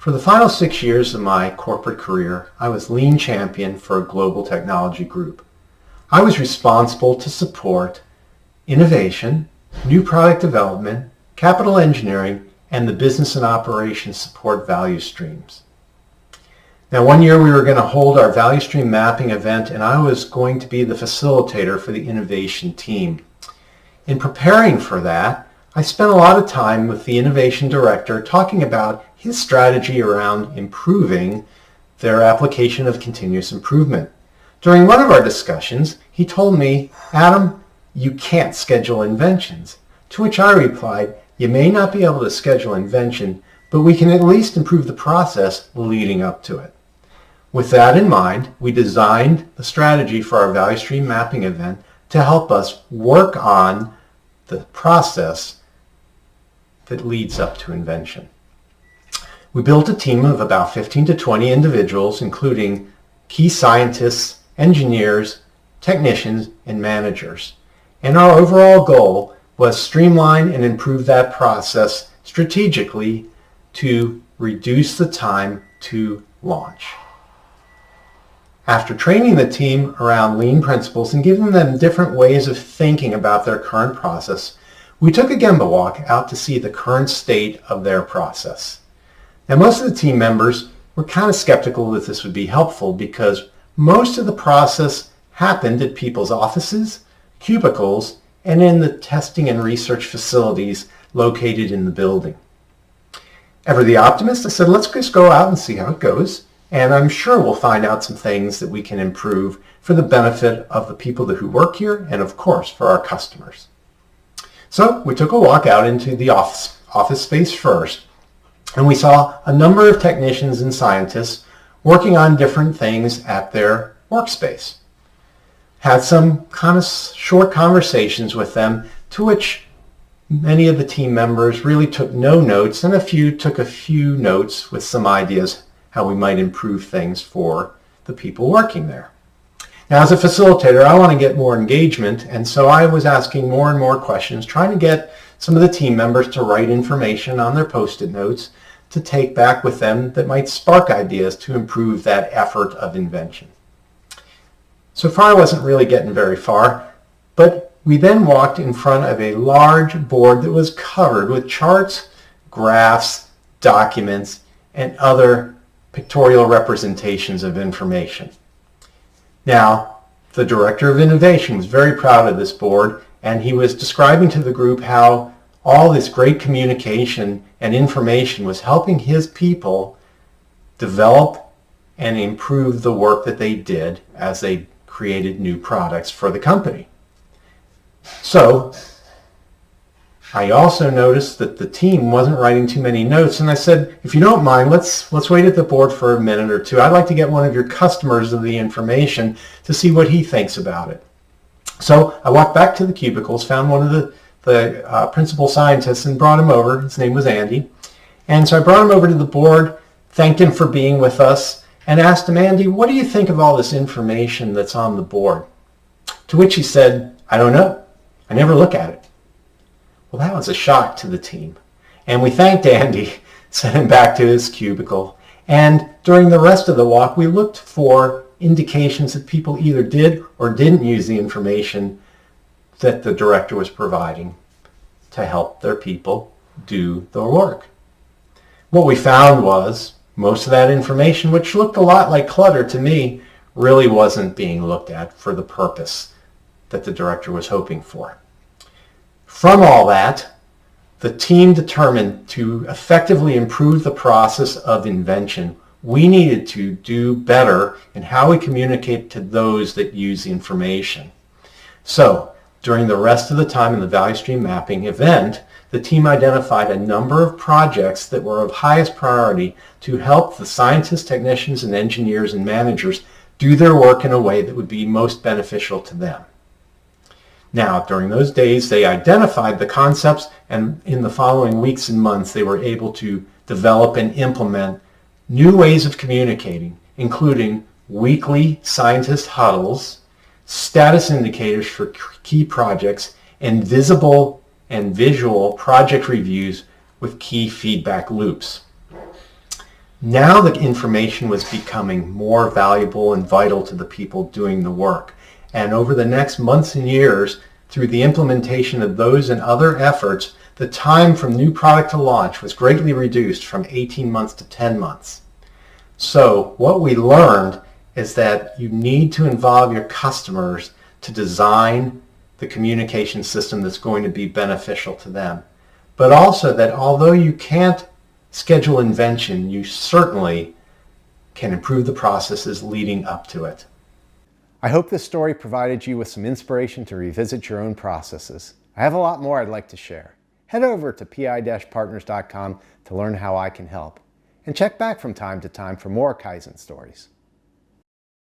For the final 6 years of my corporate career, I was lean champion for a global technology group. I was responsible to support innovation, new product development, capital engineering, and the business and operations support value streams. Now, one year we were going to hold our value stream mapping event, and I was going to be the facilitator for the innovation team. In preparing for that, I spent a lot of time with the innovation director talking about his strategy around improving their application of continuous improvement. During one of our discussions, he told me, "Adam, you can't schedule inventions." To which I replied, "You may not be able to schedule invention, but we can at least improve the process leading up to it." With that in mind, we designed the strategy for our value stream mapping event to help us work on the process that leads up to invention. We built a team of about 15 to 20 individuals, including key scientists, engineers, technicians, and managers. And our overall goal was streamline and improve that process strategically to reduce the time to launch. After training the team around lean principles and giving them different ways of thinking about their current process, we took a Gemba walk out to see the current state of their process. Now, most of the team members were kind of skeptical that this would be helpful because most of the process happened at people's offices, cubicles, and in the testing and research facilities located in the building. Ever the optimist, I said, let's just go out and see how it goes. And I'm sure we'll find out some things that we can improve for the benefit of the people who work here and, of course, for our customers. So we took a walk out into the office space first, and we saw a number of technicians and scientists working on different things at their workspace. Had some kind of short conversations with them, to which many of the team members really took no notes, and a few took a few notes with some ideas how we might improve things for the people working there. Now, as a facilitator, I want to get more engagement, and so I was asking more and more questions, trying to get some of the team members to write information on their Post-it notes to take back with them that might spark ideas to improve that effort of invention. So far, I wasn't really getting very far, but we then walked in front of a large board that was covered with charts, graphs, documents, and other pictorial representations of information. Now, the Director of Innovation was very proud of this board, and he was describing to the group how all this great communication and information was helping his people develop and improve the work that they did as they created new products for the company. So, I also noticed that the team wasn't writing too many notes, and I said, if you don't mind, let's wait at the board for a minute or two. I'd like to get one of your customers of the information to see what he thinks about it. So I walked back to the cubicles, found one of the principal scientists and brought him over. His name was Andy. And so I brought him over to the board, thanked him for being with us, and asked him, "Andy, what do you think of all this information that's on the board?" To which he said, "I don't know. I never look at it." Well, that was a shock to the team. And we thanked Andy, sent him back to his cubicle. And during the rest of the walk, we looked for indications that people either did or didn't use the information that the director was providing to help their people do the work. What we found was most of that information, which looked a lot like clutter to me, really wasn't being looked at for the purpose that the director was hoping for. From all that, the team determined to effectively improve the process of invention, we needed to do better in how we communicate to those that use the information. So, during the rest of the time in the value stream mapping event, the team identified a number of projects that were of highest priority to help the scientists, technicians, and engineers and managers do their work in a way that would be most beneficial to them. Now, during those days, they identified the concepts, and in the following weeks and months, they were able to develop and implement new ways of communicating, including weekly scientist huddles, status indicators for key projects, and visible and visual project reviews with key feedback loops. Now the information was becoming more valuable and vital to the people doing the work. And over the next months and years, through the implementation of those and other efforts, the time from new product to launch was greatly reduced from 18 months to 10 months. So what we learned is that you need to involve your customers to design the communication system that's going to be beneficial to them. But also that although you can't schedule invention, you certainly can improve the processes leading up to it. I hope this story provided you with some inspiration to revisit your own processes. I have a lot more I'd like to share. Head over to pi-partners.com to learn how I can help. And check back from time to time for more Kaizen stories.